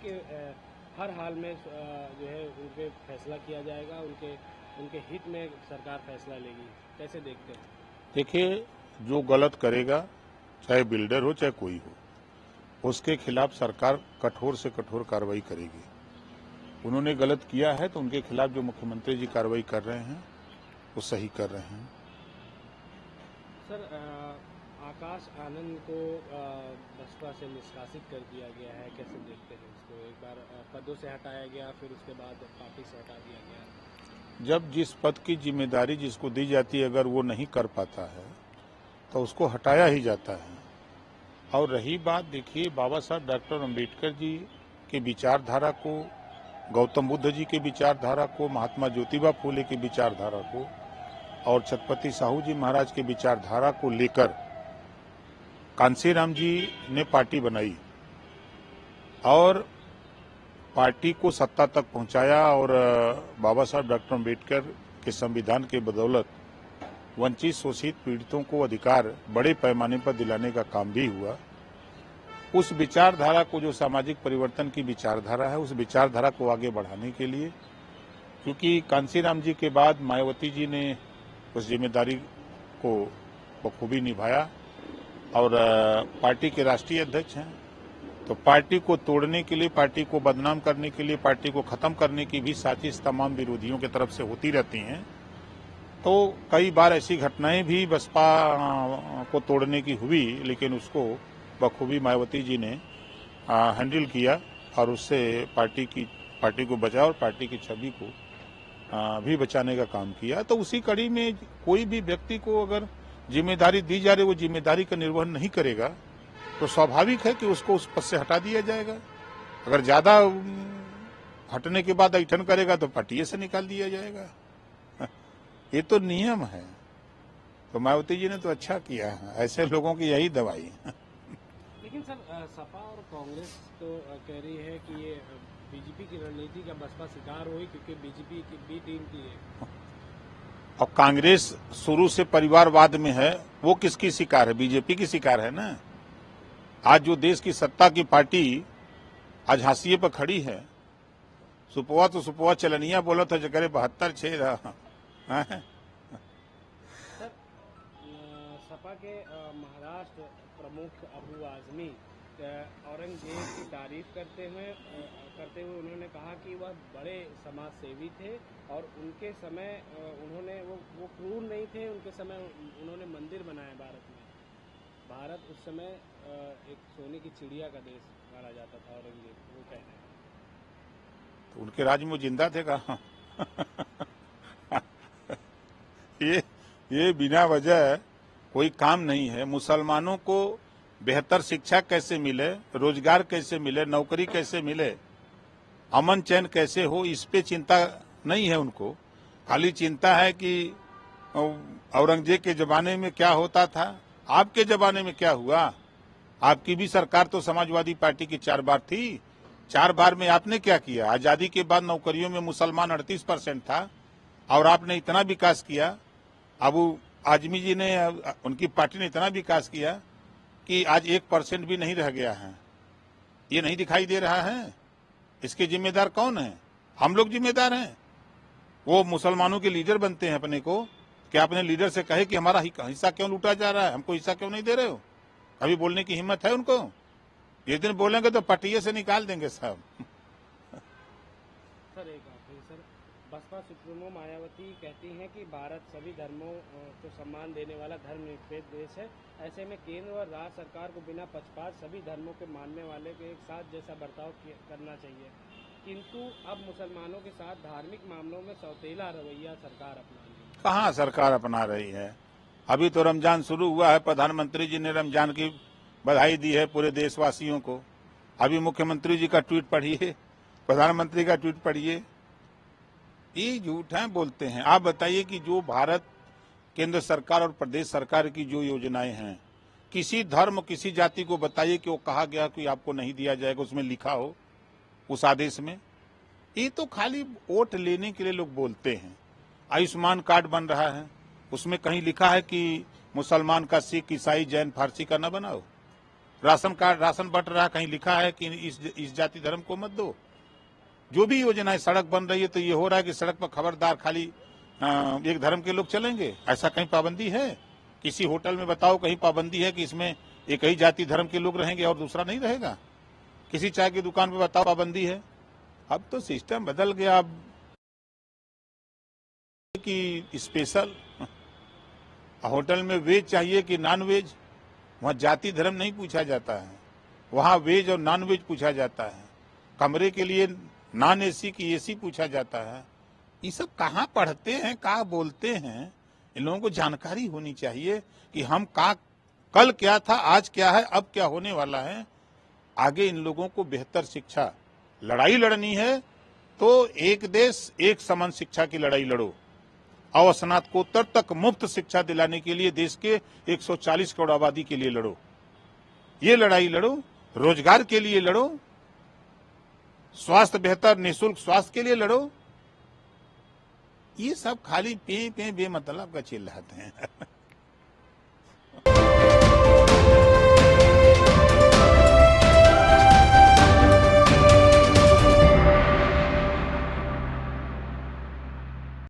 कि हर हाल में जो है उन पे फैसला किया जाएगा, उनके हित में सरकार फैसला लेगी, कैसे देखते हैं? देखिए, जो गलत करेगा, चाहे बिल्डर हो चाहे कोई हो, उसके खिलाफ सरकार कठोर से कठोर कार्रवाई करेगी। उन्होंने गलत किया है तो उनके खिलाफ जो मुख्यमंत्री जी कार्रवाई कर रहे हैं वो सही कर रहे हैं। सर, आकाश आनंद को बसपा से निष्कासित कर दिया गया है, कैसे देखते हैं इसको? एक बार पदों से हटाया गया, फिर उसके बाद पार्टी से हटा दिया गया। जब जिस पद की जिम्मेदारी जिसको दी जाती है अगर वो नहीं कर पाता है तो उसको हटाया ही जाता है। और रही बात, देखिए, बाबा साहब डॉक्टर अम्बेडकर जी के विचारधारा को, गौतम बुद्ध जी के विचारधारा को, महात्मा ज्योतिबा फूले की विचारधारा को और छत्रपति साहू जी महाराज के विचारधारा को लेकर कांसीराम जी ने पार्टी बनाई और पार्टी को सत्ता तक पहुंचाया और बाबा साहब डॉक्टर अम्बेडकर के संविधान के बदौलत वंचित शोषित पीड़ितों को अधिकार बड़े पैमाने पर दिलाने का काम भी हुआ। उस विचारधारा को, जो सामाजिक परिवर्तन की विचारधारा है, उस विचारधारा को आगे बढ़ाने के लिए, क्योंकि कांसीराम जी के बाद मायावती जी ने उस जिम्मेदारी को बखूबी निभाया और पार्टी के राष्ट्रीय अध्यक्ष हैं, तो पार्टी को तोड़ने के लिए, पार्टी को बदनाम करने के लिए, पार्टी को खत्म करने की भी साजिश तमाम विरोधियों की तरफ से होती रहती हैं। तो कई बार ऐसी घटनाएं भी बसपा को तोड़ने की हुई, लेकिन उसको बखूबी मायावती जी ने हैंडल किया और उससे पार्टी को बचाया और पार्टी की छवि को भी बचाने का काम किया। तो उसी कड़ी में कोई भी व्यक्ति को अगर जिम्मेदारी दी जा रही, वो जिम्मेदारी का निर्वहन नहीं करेगा तो स्वाभाविक है कि उसको उस पद से हटा दिया जाएगा। अगर ज्यादा हटने के बाद ऐठन करेगा तो पार्टी से निकाल दिया जाएगा। ये तो नियम है। तो मायावती जी ने तो अच्छा किया है, ऐसे लोगों की यही दवाई है। लेकिन सर, सपा और कांग्रेस तो कह रही है कि ये बीजेपी की रणनीति का बसपा शिकार हुई, क्योंकि बीजेपी की बी टीम की है। और कांग्रेस शुरू से परिवारवाद में है, वो किसकी शिकार है? बीजेपी की शिकार है ना। आज जो देश की सत्ता की पार्टी आज हाशिए पर खड़ी है, सुपवा तो सुपवा चलनिया बोला था जगह 72 छे रहा। सर, सपा के महाराष्ट्र प्रमुख अबू आजमी औरंगजेब की तारीफ करते हुए उन्होंने कहा कि वह बड़े समाज सेवी थे और उनके समय वो क्रूर नहीं थे। उनके समय उन्होंने मंदिर बनाया भारत में। भारत उस समय एक सोने की चिड़िया का देश माना जाता था, औरंगजेब, वो कह रहे हैं। तो उनके राज में जिंदा थे कहाँ? ये बिना वजह कोई काम नहीं है। मुसलमानों को बेहतर शिक्षा कैसे मिले, रोजगार कैसे मिले, नौकरी कैसे मिले, अमन चैन कैसे हो, इस पे चिंता नहीं है उनको। खाली चिंता है कि औरंगजेब के जमाने में क्या होता था, आपके जमाने में क्या हुआ। आपकी भी सरकार तो समाजवादी पार्टी की 4 बार थी। 4 बार में आपने क्या किया? आजादी के बाद नौकरियों में मुसलमान 38% था और आपने इतना विकास किया। अबू आजमी जी ने, उनकी पार्टी ने इतना विकास किया कि आज 1% भी नहीं रह गया है। ये नहीं दिखाई दे रहा है? इसके जिम्मेदार कौन है? हम लोग जिम्मेदार हैं। वो मुसलमानों के लीडर बनते हैं अपने को, क्या अपने लीडर से कहे कि हमारा हिस्सा क्यों लूटा जा रहा है, हमको हिस्सा क्यों नहीं दे रहे हो? कभी बोलने की हिम्मत है उनको? एक दिन बोलेंगे तो पार्टी से निकाल देंगे साहब। सर, एक सर, बसपा सुप्रीमो मायावती कहती हैं कि भारत सभी धर्मों को सम्मान देने वाला धर्मनिरपेक्ष देश है। ऐसे में केंद्र और राज्य सरकार को बिना पक्षपात सभी धर्मों के मानने वाले को एक साथ जैसा बर्ताव करना चाहिए, किंतु अब मुसलमानों के साथ धार्मिक मामलों में सौतेला रवैया सरकार अपना रही है। कहाँ सरकार अपना रही है? अभी तो रमजान शुरू हुआ है, प्रधानमंत्री जी ने रमजान की बधाई दी है पूरे देशवासियों को। अभी मुख्यमंत्री जी का ट्वीट पढ़िए, प्रधानमंत्री का ट्वीट पढ़िए। ये झूठ है, बोलते हैं। आप बताइए कि जो भारत केंद्र सरकार और प्रदेश सरकार की जो योजनाएं हैं, किसी धर्म किसी जाति को बताइए कि वो कहा गया कि आपको नहीं दिया जाएगा, उसमें लिखा हो उस आदेश में। ये तो खाली वोट लेने के लिए लोग बोलते हैं। आयुष्मान कार्ड बन रहा है, उसमें कहीं लिखा है कि मुसलमान का सिख ईसाई जैन फारसी का न बनाओ? राशन कार्ड, राशन बंट रहा, कहीं लिखा है कि इस जाति धर्म को मत दो। जो भी योजनाएं, सड़क बन रही है तो ये हो रहा है कि सड़क पर खबरदार खाली एक धर्म के लोग चलेंगे, ऐसा कहीं पाबंदी है? किसी होटल में बताओ कहीं पाबंदी है कि इसमें एक ही जाति धर्म के लोग रहेंगे और दूसरा नहीं रहेगा? किसी चाय की दुकान पे बताओ पाबंदी है? अब तो सिस्टम बदल गया। अब कि स्पेशल होटल में वेज चाहिए कि नॉन वेज, वहां जाति धर्म नहीं पूछा जाता है, वहां वेज और नॉन वेज पूछा जाता है। कमरे के लिए नॉन एसी की एसी पूछा जाता है। ये सब कहाँ पढ़ते हैं, कहाँ बोलते हैं? इन लोगों को जानकारी होनी चाहिए कि हम कल क्या था, आज क्या है, अब क्या होने वाला है। आगे इन लोगों को बेहतर शिक्षा, लड़ाई लड़नी है तो एक देश एक समान शिक्षा की लड़ाई लड़ो और स्नातकोत्तर तक मुफ्त शिक्षा दिलाने के लिए देश के 140 करोड़ आबादी के लिए लड़ो। ये लड़ाई लड़ो, रोजगार के लिए लड़ो, स्वास्थ्य बेहतर निःशुल्क स्वास्थ्य के लिए लड़ो। ये सब खाली पे बेमतलब का चिल्लाते हैं।